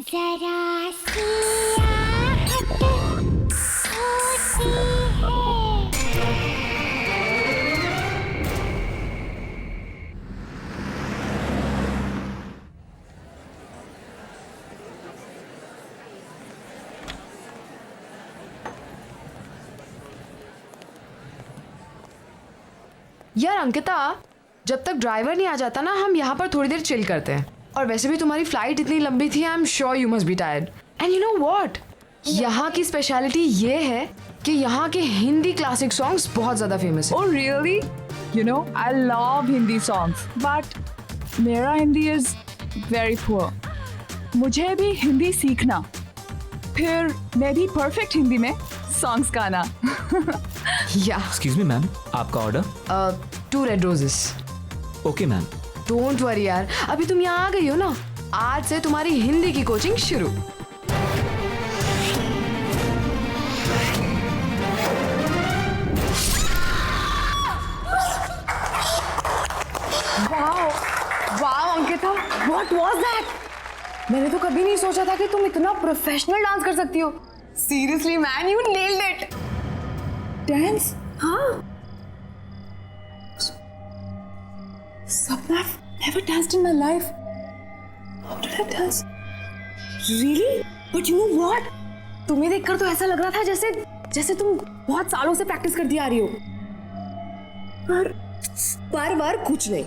जरा सी आहट होती है। यार अंकिता, जब तक ड्राइवर नहीं आ जाता ना, हम यहाँ पर थोड़ी देर चिल करते हैं। और वैसे भी तुम्हारी फ्लाइट इतनी लंबी थी, I am sure you must be tired. And you know what, यहाँ की स्पेशलिटी ये है कि यहाँ के हिंदी क्लासिक सॉन्ग्स बहुत ज्यादा फेमस है। Oh really? You know, I love Hindi songs, but मेरा हिंदी is very poor. मुझे भी हिंदी सीखना, फिर मैं भी परफेक्ट हिंदी में सॉन्ग्स गाना। या एक्सक्यूज मी मैम, आपका order? 2 red roses. Okay ma'am. Don't worry यार, अभी तुम यहाँ आ गई हो ना, आज से तुम्हारी हिंदी की कोचिंग शुरू। Wow Ankita, what was that? मैंने तो कभी नहीं सोचा था कि तुम इतना प्रोफेशनल डांस कर सकती हो। Seriously man, you nailed it. Dance? हाँ, Sapna, I've never danced in my life. How did I dance? really? But you know what? तुम्हें देखकर तो ऐसा लग रहा था जैसे जैसे तुम बहुत सालों से प्रैक्टिस करती आ रही हो। पर कुछ नहीं,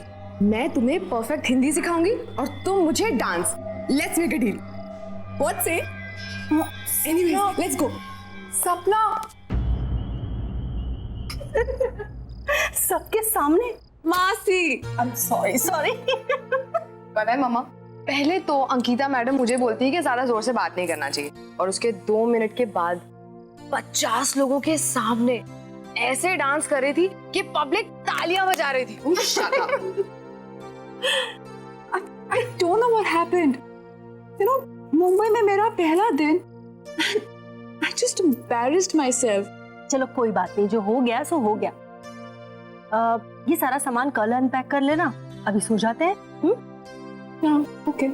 मैं तुम्हें परफेक्ट हिंदी सिखाऊंगी और तुम मुझे dance. Let's make a deal. What say? Anyways, let's go. Sapna, सबके सामने? मासी, I'm sorry. पता है मामा, पहले तो अंकिता मैडम मुझे बोलती है कि ज्यादा जोर से बात नहीं करना चाहिए, और उसके 2 मिनट के बाद 50 लोगों के सामने ऐसे डांस कर रही थी कि पब्लिक तालियां बजा रही थी। Shut up. I don't know what happened. You know, Mumbai में मेरा पहला दिन, I just embarrassed myself. चलो कोई बात नहीं, जो हो गया सो हो गया। ये सारा सामान कल अनपैक कर लेना, अभी सो जाते हैं। Yeah, okay.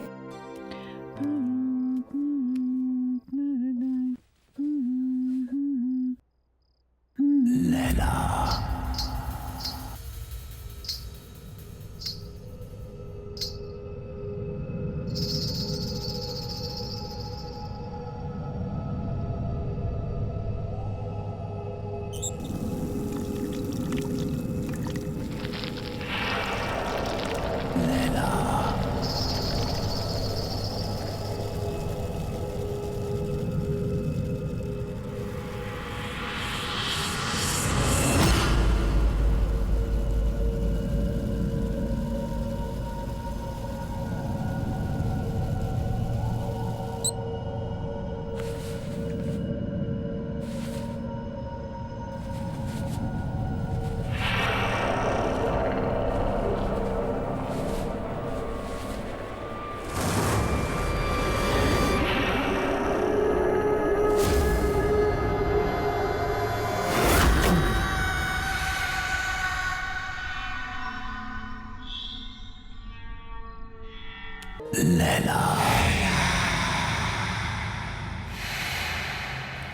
लैला,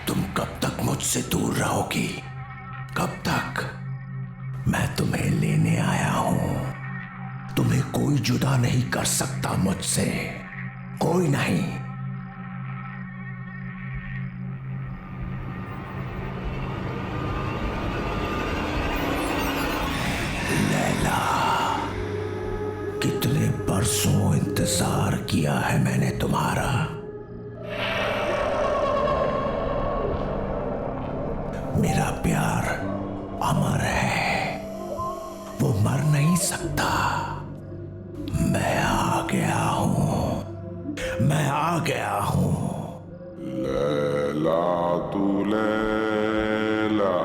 तुम कब तक मुझसे दूर रहोगी? कब तक? मैं तुम्हें लेने आया हूं। तुम्हें कोई जुदा नहीं कर सकता मुझसे, कोई नहीं। लैला, कितने बरसों इंतजार किया है मैंने तुम्हारा। मेरा प्यार अमर है, वो मर नहीं सकता। मैं आ गया हूं, मैं आ गया हूं। लैला तू लैला,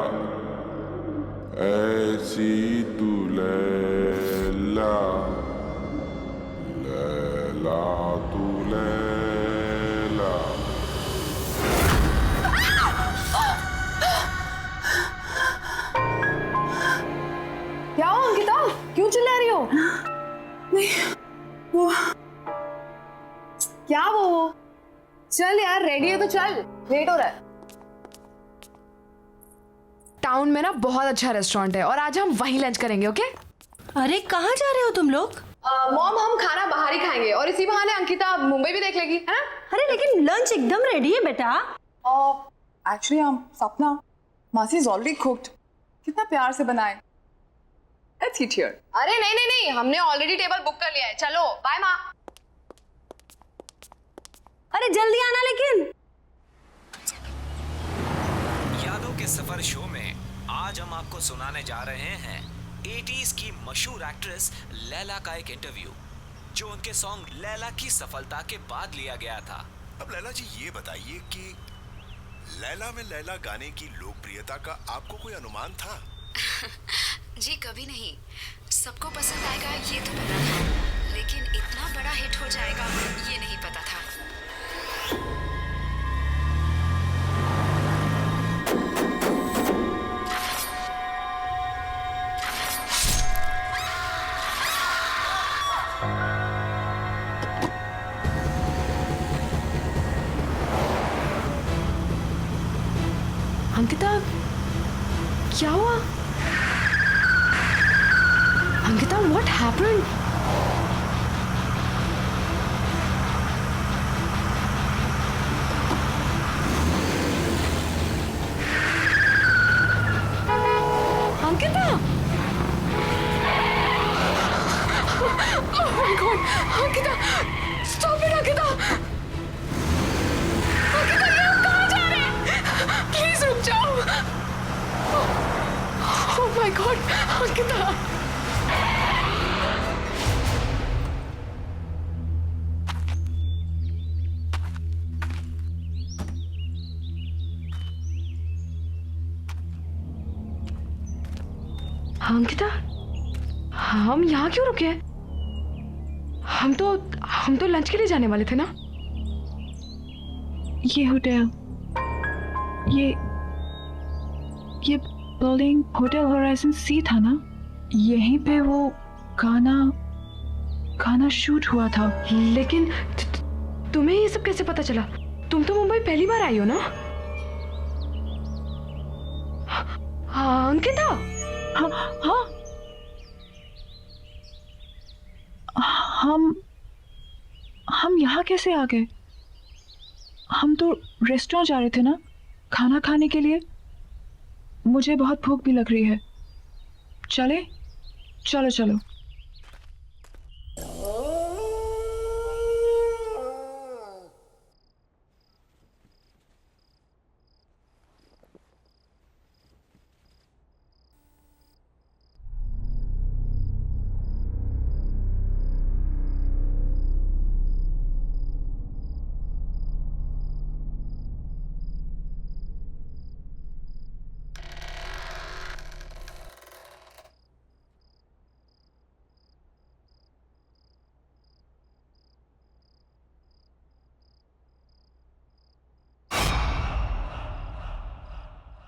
ऐसी तू लैला, लैला तू लैला। क्या हो अंकिता, क्यों चिल्ला रही हो? नहीं, वो क्या वो? चल यार, रेडी है तो चल, लेट हो रहा है। टाउन में ना बहुत अच्छा रेस्टोरेंट है और आज हम वहीं लंच करेंगे, ओके? अरे कहाँ जा रहे हो तुम लोग? मॉम, हम खाना बाहर ही खाएंगे और इसी बहाने अंकिता मुंबई भी देख लेगी, है ना? अरे लेकिन लंच एकदम रेडी है बेटा। एक्चुअली सपना, मासी इज ऑलरेडी कुक्ड। कितना प्यार से बनाए। Let's eat here. अरे नहीं नहीं नहीं, हमने ऑलरेडी टेबल बुक कर लिया है। चलो बाय माँ। अरे जल्दी आना लेकिन। यादों के सफर शो में आज हम आपको सुनाने जा रहे हैं 80s की मशहूर एक्ट्रेस लैला का एक इंटरव्यू, जो उनके सॉन्ग लैला की सफलता के बाद लिया गया था। अब लैला जी ये बताइए कि लैला में लैला गाने की लोकप्रियता का आपको कोई अनुमान था? जी कभी नहीं। सबको पसंद आएगा ये तो पता था, लेकिन इतना बड़ा हिट हो जाएगा ये नहीं पता था। अंकिता, क्या हुआ? Ankita, what happened? Ankita! Oh my God! Ankita! Stop it, Ankita! Ankita, ये हम कहाँ जा रहे हैं? Please रुक जाओ! Oh my God! Ankita! Ankita, हम यहाँ क्यों रुके? हम तो लंच के लिए जाने वाले थे ना? ये होटल, ये बिल्डिंग होटल होराइजन सी था ना? यहीं पे वो गाना शूट हुआ था। लेकिन तुम्हें ये सब कैसे पता चला? तुम तो मुंबई पहली बार आई हो ना? हाँ अंकिता। हाँ हम यहाँ कैसे आ गए? हम तो रेस्टोरेंट जा रहे थे ना खाना खाने के लिए। मुझे बहुत भूख भी लग रही है। चले? चलो चलो।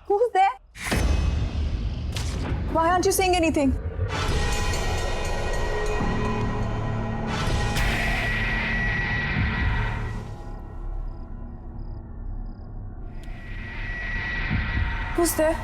Who's there? Why aren't you saying anything? Who's there?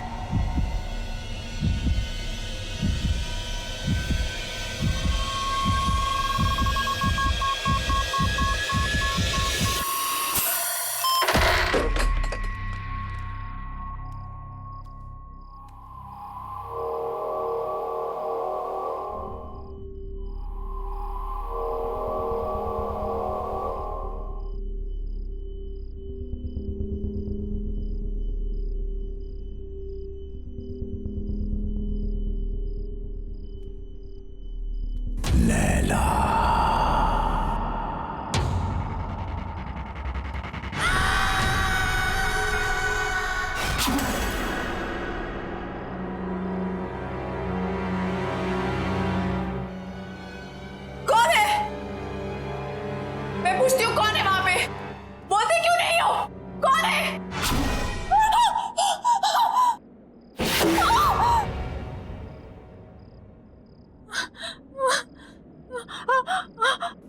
कौन है? मैं पूछती हूँ कौन है वहां पे? बोलते क्यों नहीं हो? कौन है?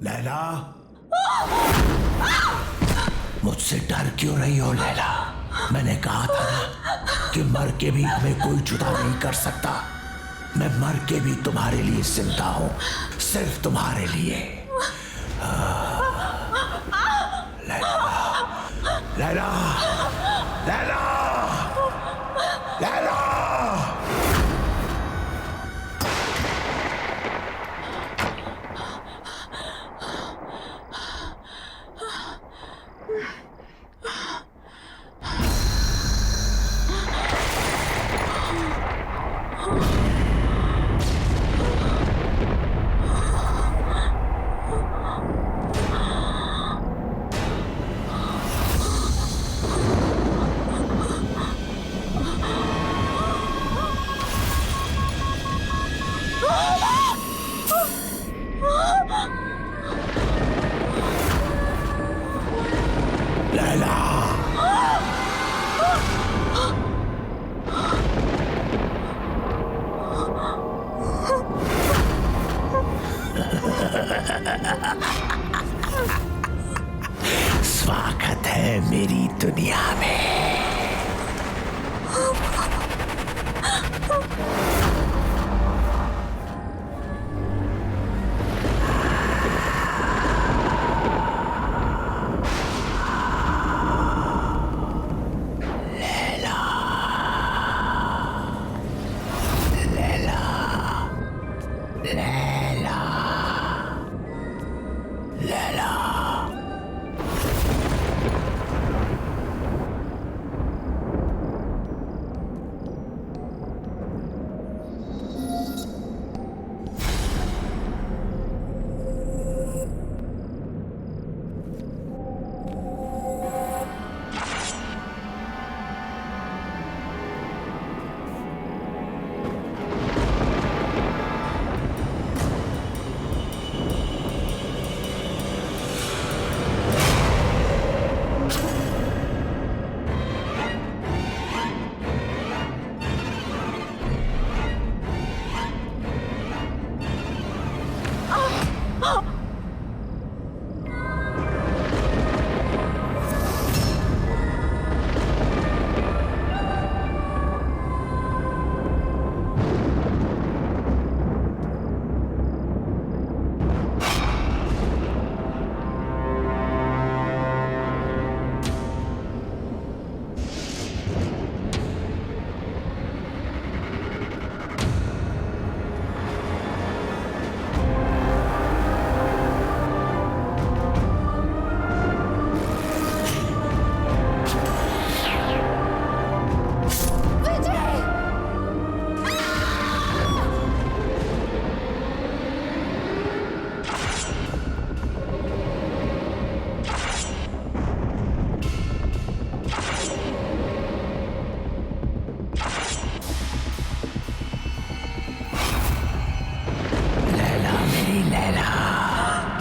लैला, मुझसे डर क्यों रही हो लैला? मैंने कहा था ना कि मर के भी हमें कोई जुदा नहीं कर सकता। मैं मर के भी तुम्हारे लिए जिंदा हूं, सिर्फ तुम्हारे लिए। लैला, लैला, लैला, लैला। स्वागत है मेरी दुनिया में।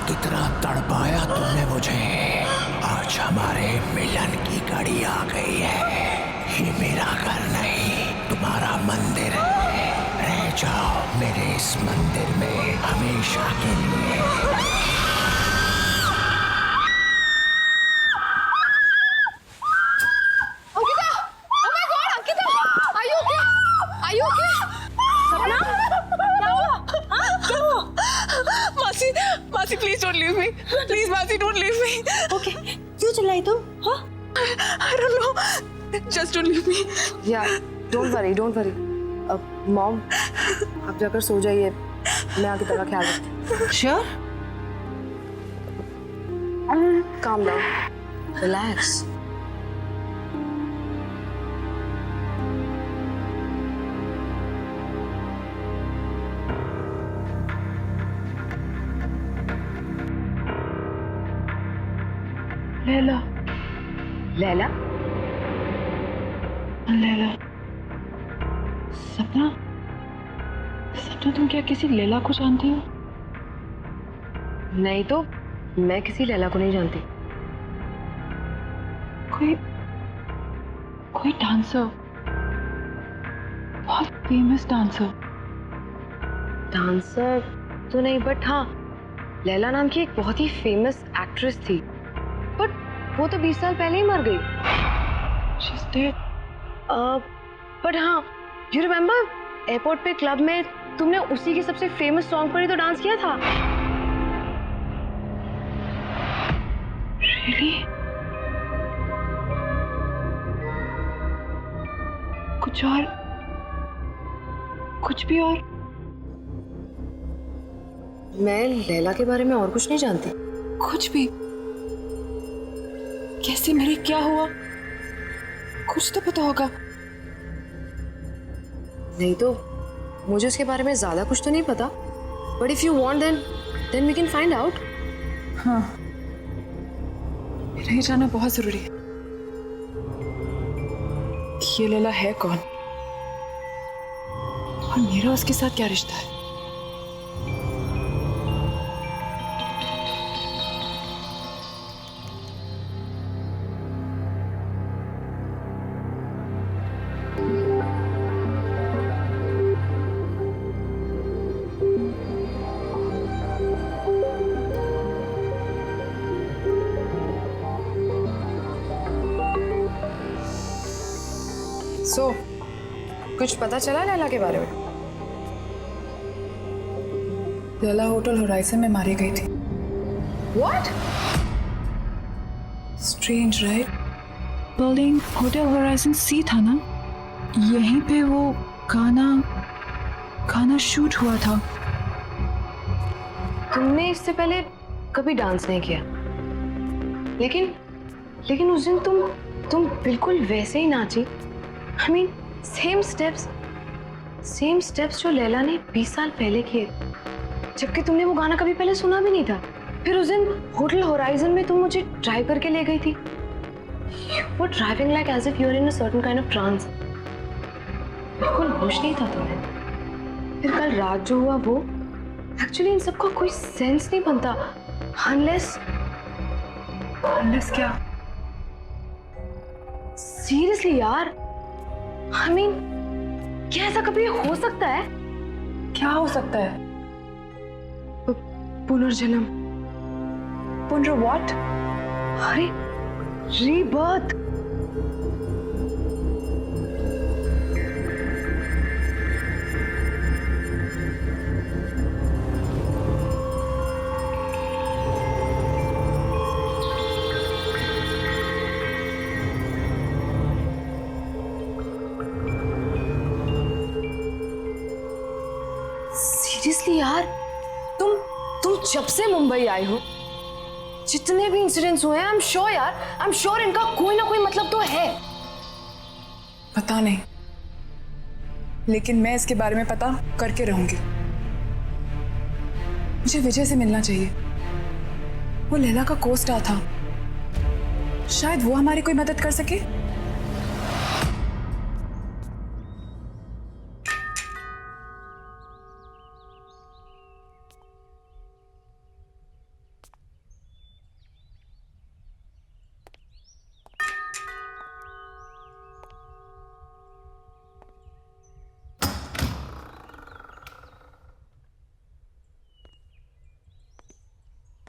कितना तड़पाया तुमने मुझे। आज हमारे मिलन की घड़ी आ गई है। ये मेरा घर नहीं, तुम्हारा मंदिर है। रह जाओ मेरे इस मंदिर में हमेशा के लिए। मासी please don't leave me, please मासी डोंट लीव मी। ओके, क्यों चिल्लाई तुम? हाँ? I don't know, just don't leave me. Yeah, don't worry, don't worry. Mom, आप जाकर सो जाइए, मैं आगे तेरा ख्याल रखती हूँ। Sure? Calm down, relax. Laila, Laila? Laila, सपना, सपना तुम क्या किसी लैला को जानती हो? नहीं तो मैं किसी लैला को नहीं जानती। कोई डांसर, बहुत फेमस डांसर। डांसर तो नहीं, बट हाँ, लैला नाम की एक बहुत ही फेमस एक्ट्रेस थी। बट वो तो 20 साल पहले ही मर गई। She's dead. बट हाँ, you remember एयरपोर्ट पे क्लब में तुमने उसी की सबसे फेमस सॉन्ग पर ही तो डांस किया था। Really? कुछ और, कुछ भी और? मैं लैला के बारे में और कुछ नहीं जानती। कुछ भी? कैसे मरी, क्या हुआ? कुछ तो पता होगा। नहीं तो मुझे उसके बारे में ज्यादा कुछ तो नहीं पता। But if you want then we can find out. हाँ, मेरा ये जानना बहुत जरूरी है। ये लैला है कौन और मेरा उसके साथ क्या रिश्ता है? कुछ पता चला लैला के बारे में? लैला होटल होराइजन में मारी गई थी। What? Strange, right? Building hotel horizon सी था ना, यहीं पे वो गाना शूट हुआ था। तुमने इससे पहले कभी डांस नहीं किया, लेकिन उस दिन तुम बिल्कुल वैसे ही नाची। I mean, सेम स्टेप्स जो लैला ने 20 साल पहले किए, जबकि तुमने वो गाना कभी पहले सुना भी नहीं था। फिर उस दिन होटल होराइजन में तुम मुझे ड्राइव करके ले गई थी। You were driving like as if you were in a certain kind of trance. बिल्कुल होश नहीं था तुम्हें। फिर कल रात जो हुआ वो, एक्चुअली इन सबका कोई सेंस नहीं बनता unless क्या? सीरियसली यार, I mean, क्या ऐसा कभी हो सकता है? क्या हो सकता है? पुनर्जन्म। पुनर व्हाट? अरे रीबर्थ। सीरियसली यार, तुम जब से मुंबई आई हो, जितने भी इंसिडेंट्स हुए हैं, आई एम श्योर इनका कोई ना कोई मतलब तो है। पता नहीं, लेकिन मैं इसके बारे में पता करके रहूंगी। मुझे विजय से मिलना चाहिए। वो लैला का को-स्टार था, शायद वो हमारी कोई मदद कर सके।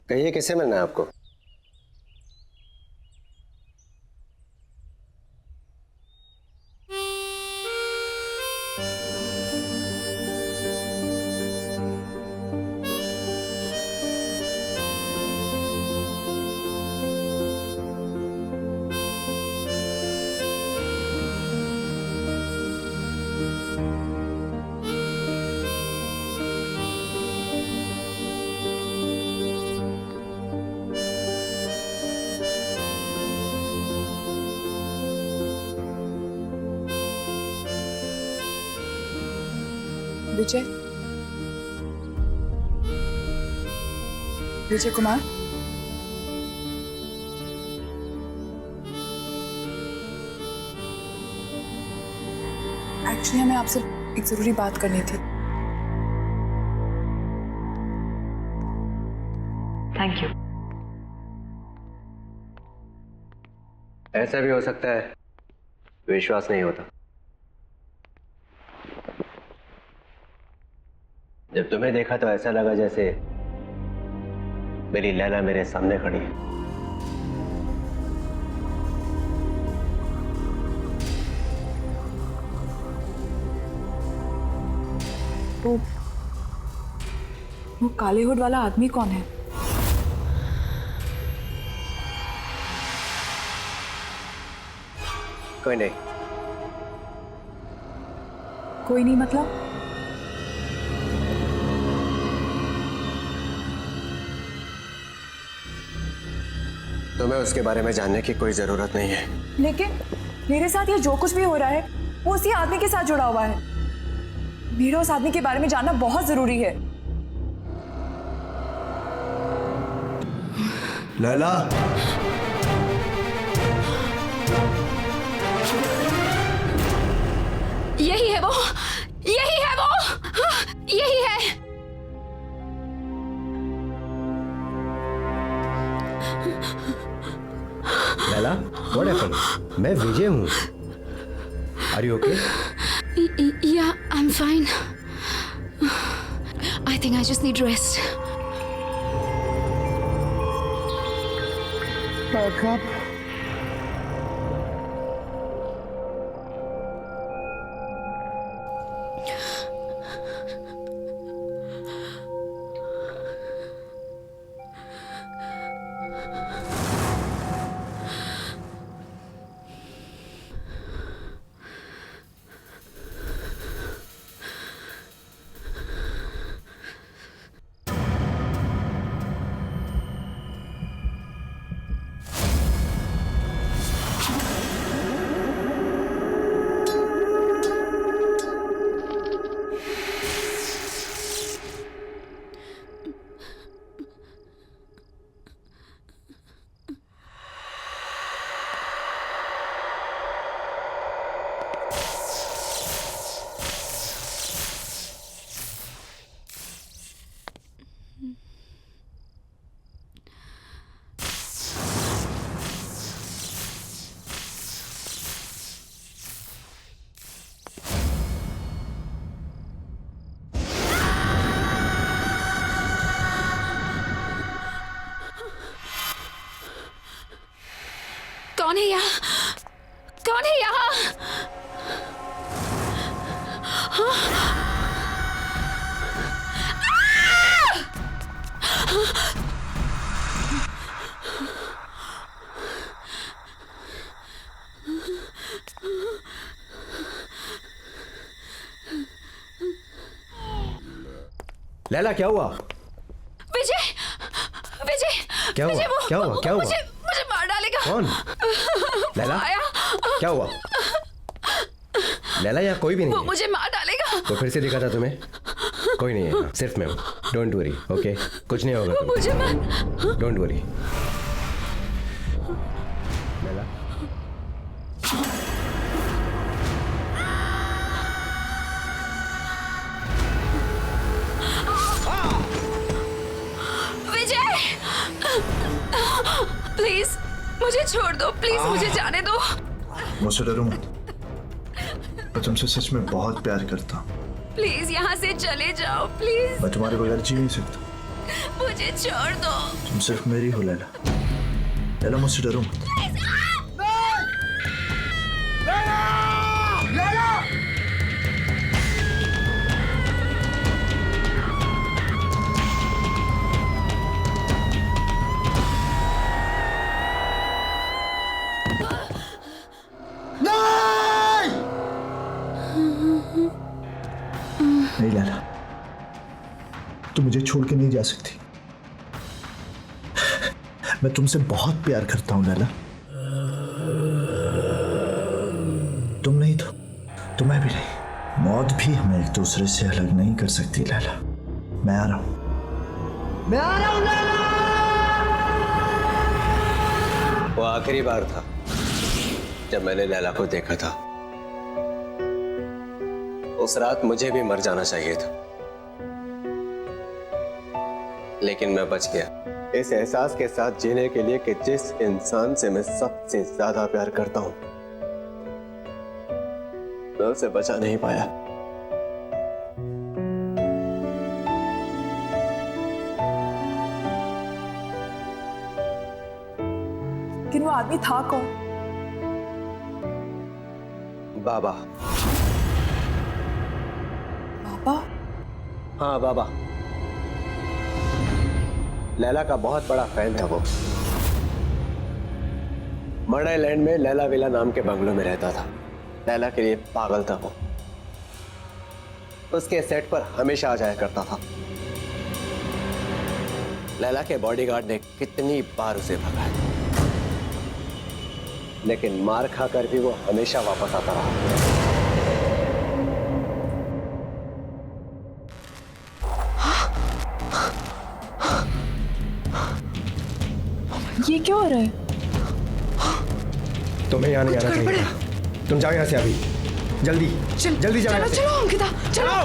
कहिए, किससे मिलना है आपको? विजय कुमार, एक्चुअली हमें आपसे एक जरूरी बात करनी थी। Thank you. ऐसा भी हो सकता है, विश्वास नहीं होता। जब तुम्हें देखा तो ऐसा लगा जैसे मेरी लैला मेरे सामने खड़ी है। वो काले हुड वाला आदमी कौन है? कोई नहीं। कोई नहीं मतलब? तुम्हें उसके बारे में जानने की कोई जरूरत नहीं है। लेकिन मेरे साथ ये जो कुछ भी हो रहा है वो उसी आदमी के साथ जुड़ा हुआ है। मेरा उस आदमी के बारे में जानना बहुत जरूरी है। लैला, यही है वो, यही है वो, यही है। Laila, what happened? मैं विजय हूँ। Are you okay? Yeah, I'm fine. I think I just need rest. back up. कौन है यहाँ? कौन है यहाँ? लैला, क्या हुआ? विजय, विजय, क्या हुआ? विजय, क्या हुआ? क्या हुआ? मुझे मार डालेगा। कौन? लैला, आया। क्या हुआ? लैला, यहाँ कोई भी नहीं वो है। मुझे मार डालेगा। वो फिर से दिखा था तुम्हें? कोई नहीं है, सिर्फ मैं हूँ। Don't worry, okay? कुछ नहीं होगा तुम्हें। मुझे मार। Don't worry. Laila, Vijay, please मुझे छोड़ दो, प्लीज मुझे जाने दो। मुझसे डरो मत, मैं तुमसे सच में बहुत प्यार करता हूँ। प्लीज यहाँ से चले जाओ, प्लीज। मैं तुम्हारे बगैर जी नहीं सकता। मुझे छोड़ दो। तुम सिर्फ मेरी हो लैला। लैला, मुझसे डरो मत। नहीं लैला, तुम मुझे छोड़ के नहीं जा सकती। मैं तुमसे बहुत प्यार करता हूं लैला। तुम नहीं तो मैं भी नहीं। मौत भी हमें एक दूसरे से अलग नहीं कर सकती लैला। मैं आ रहा हूं, मैं आ रहा हूं लैला। वो आखिरी बार था जब मैंने लैला को देखा था। उस रात मुझे भी मर जाना चाहिए था, लेकिन मैं बच गया इस एहसास के साथ जीने के लिए कि जिस इंसान से मैं सबसे ज्यादा प्यार करता हूं, मैं उसे बचा नहीं पाया। लेकिन वो आदमी था कौन? बाबा। बाबा? हाँ बाबा, लैला का बहुत बड़ा फैन है वो। मर्डर लैंड में लैला विला नाम के बंगलों में रहता था। लैला के लिए पागल था वो। उसके सेट पर हमेशा आ जाया करता था। लैला के बॉडीगार्ड ने कितनी बार उसे भगाया, लेकिन मार खाकर भी वो हमेशा वापस आता रहा। ये क्या हो रहा है? तुम्हें यहाँ नहीं आना चाहिए था। तुम जाओ यहाँ से अभी, जल्दी जल्दी जाओ। चलो अंकिता, चलो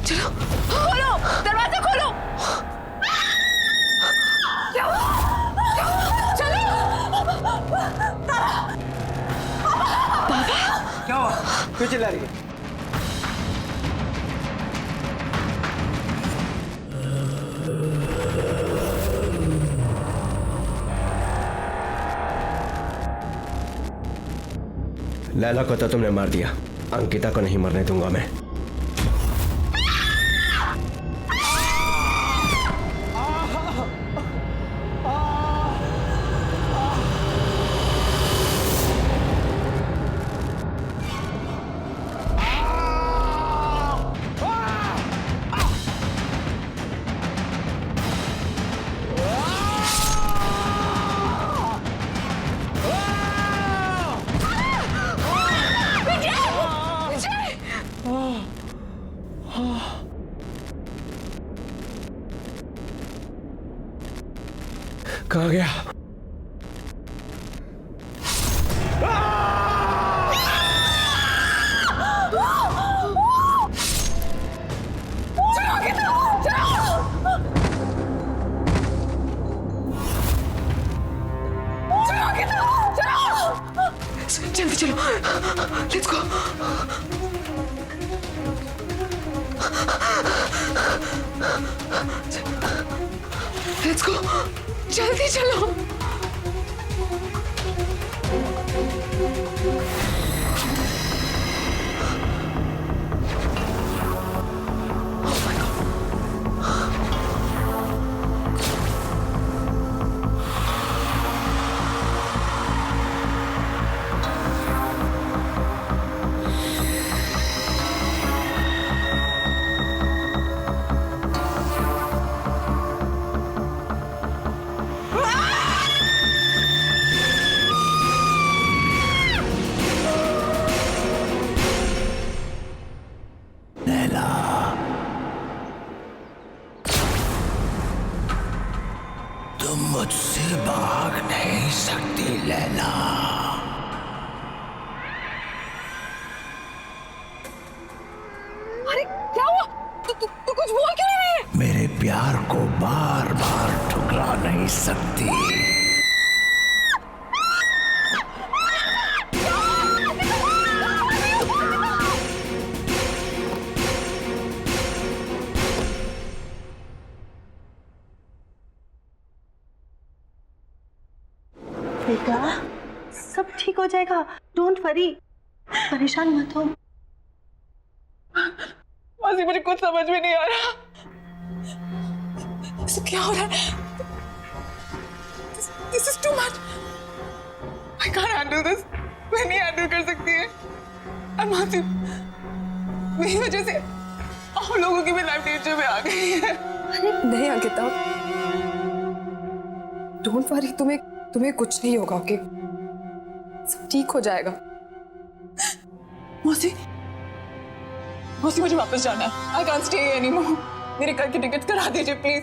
चलो। खोलो, दरवाजा खोलो। क्या हुआ? चलो। क्या हुआ? क्यों चिल्ला रही है? लैला को तो तुमने मार दिया, अंकिता को नहीं मरने दूंगा मैं। कहाँ गया? जल्दी चलो, लेट्स गो। लेट्स गो, जल्दी चलो। तुम मुझसे भाग नहीं सकती लैला। अरे क्या हुआ? तू कुछ बोल क्यों नहीं रही है? मेरे प्यार को बार बार ठुकरा नहीं सकती। बेटा, सब ठीक हो जाएगा। डोंट वरी, परेशान मत हो। मासी, मुझे कुछ समझ में नहीं आ रहा। सब क्या हो रहा है? This is too much. I can't handle this. मैं नहीं हैंडल कर सकती है। और मासी, मेरी वजह से आप लोगों की भी लाइफ डेंजर में आ गई है। नहीं अंकिता, डोंट वरी, तुम्हें कुछ नहीं होगा। ओके, सब ठीक हो जाएगा। मौसी, मुझे वापस जाना है। I can't stay anymore. मेरे घर की टिकट करा दीजिए प्लीज।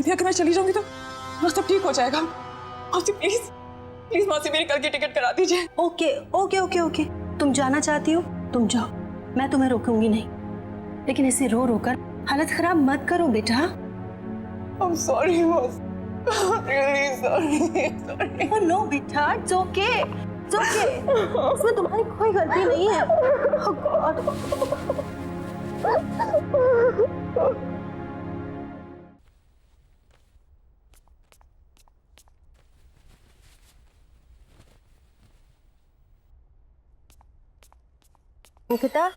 यदि अगर मैं चली जाऊंगी तो सब ठीक हो जाएगा। मौसी प्लीज मौसी, मेरी कल की टिकट करा दीजिए। ओके ओके ओके ओके, तुम जाना चाहती हो, तुम जाओ, मैं तुम्हें रोकूंगी नहीं, लेकिन ऐसे रो रो कर हालत खराब मत करो बेटा। I'm sorry मौसी, really sorry. Oh no बेटा, it's okay. It's okay. इसमें तुम्हारी कोई गलती नहीं है। Oh God. मुखिता,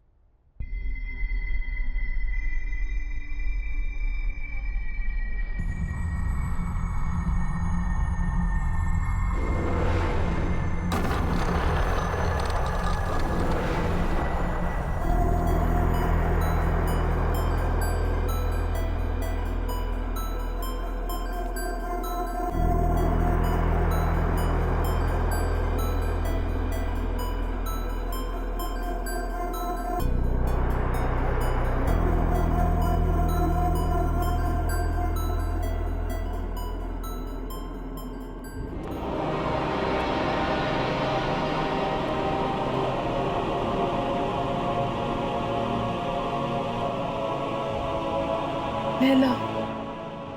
लैला,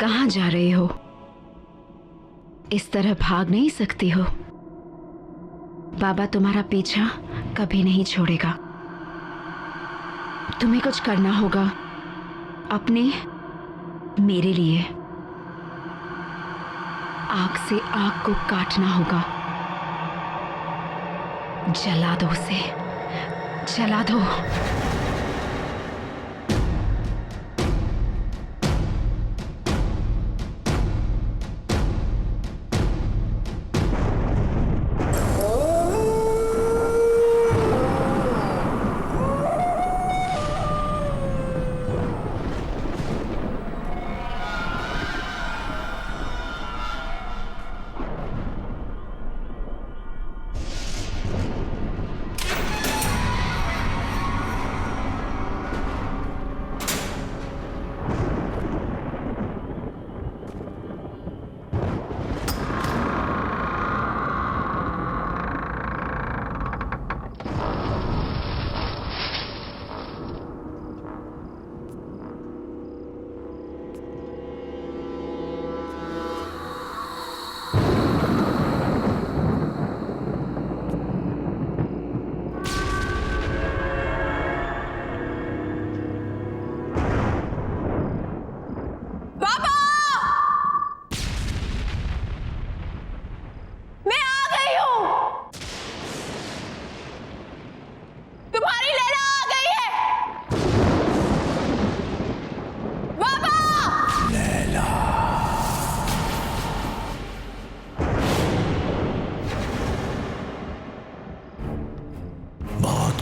कहाँ जा रही हो? इस तरह भाग नहीं सकती हो। बाबा तुम्हारा पीछा कभी नहीं छोड़ेगा। तुम्हें कुछ करना होगा अपने, मेरे लिए। आग से आग को काटना होगा। जला दो उसे, जला दो।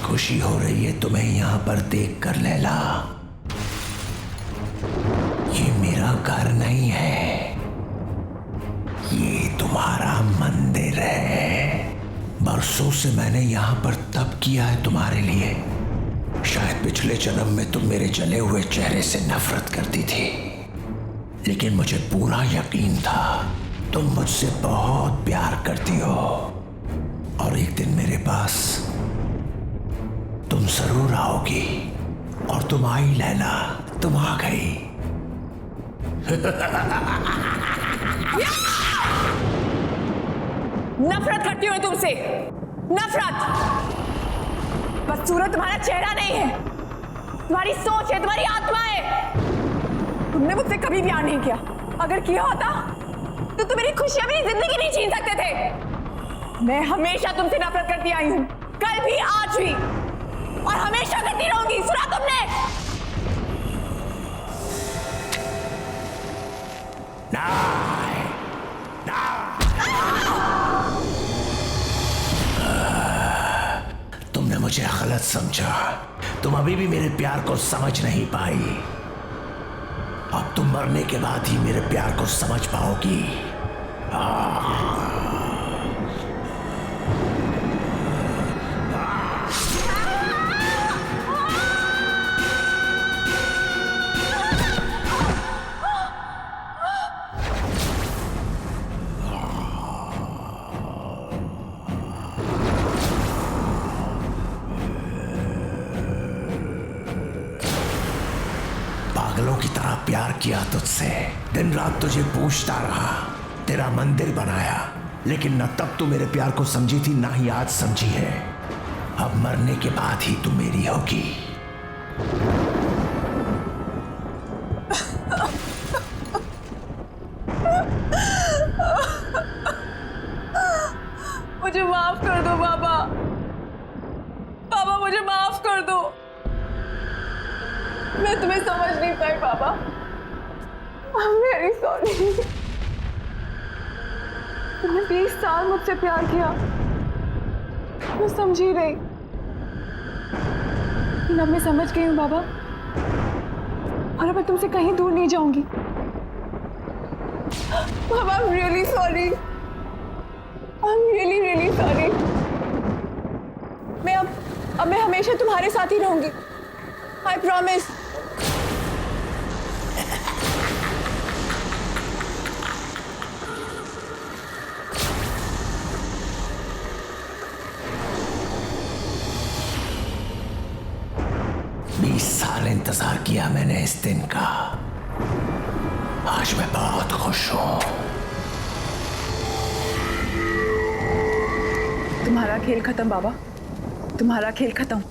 खुशी हो रही है तुम्हें यहाँ पर देखकर लैला। ये मेरा घर नहीं है, ये तुम्हारा मंदिर है। बरसों से मैंने यहाँ पर तप किया है तुम्हारे लिए। शायद पिछले जन्म में तुम मेरे जले हुए चेहरे से नफरत करती थी, लेकिन मुझे पूरा यकीन था तुम मुझसे बहुत प्यार करती हो और एक दिन मेरे पास तुम जरूर आओगी। और तुम आई लैला, तुम आ गई। नफरत करती हूँ तुमसे, नफरत। बदसूरत तुम्हारा चेहरा नहीं है, तुम्हारी सोच है, तुम्हारी आत्मा है। तुमने मुझसे कभी प्यार नहीं किया। अगर किया होता तो तुम मेरी खुशियां, मेरी जिंदगी नहीं छीन सकते थे। मैं हमेशा तुमसे नफरत करती आई हूं, कल भी, आज भी, और हमेशा करती रहूंगी। सुना तुमने? तुमने मुझे गलत समझा। तुम अभी भी मेरे प्यार को समझ नहीं पाई। अब तुम मरने के बाद ही मेरे प्यार को समझ पाओगी। पागलों की तरह प्यार किया तुझसे, दिन रात तुझे पूछता रहा, तेरा मंदिर बनाया, लेकिन न तब तू मेरे प्यार को समझी थी, ना ही आज समझी है। अब मरने के बाद ही तू मेरी होगी। मुझे माफ कर दो बाबा। बाबा मुझे माफ कर दो। मैं तुम्हें समझ नहीं पाई बाबा। I'm very sorry। तुमने 20 साल मुझसे प्यार किया, मैं समझी रही, लेकिन अब मैं समझ गई हूँ बाबा, और अब मैं तुमसे कहीं दूर नहीं जाऊंगी। बाबा I'm really sorry। I'm really really sorry। मैं हमेशा तुम्हारे साथ ही रहूंगी। I promise। साल इंतजार किया मैंने इस दिन का। आज मैं बहुत खुश हूं। तुम्हारा खेल खत्म बाबा, तुम्हारा खेल खत्म।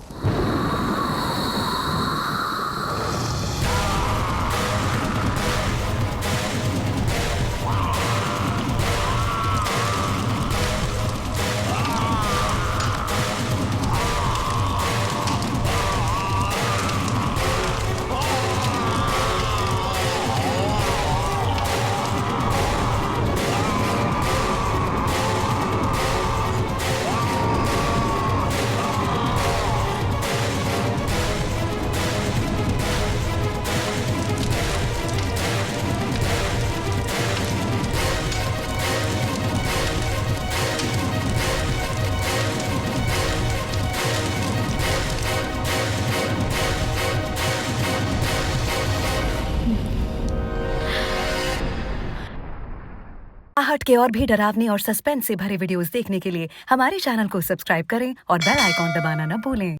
आहट के और भी डरावनी और सस्पेंस से भरे वीडियोस देखने के लिए हमारे चैनल को सब्सक्राइब करें और बेल आइकॉन दबाना न भूलें।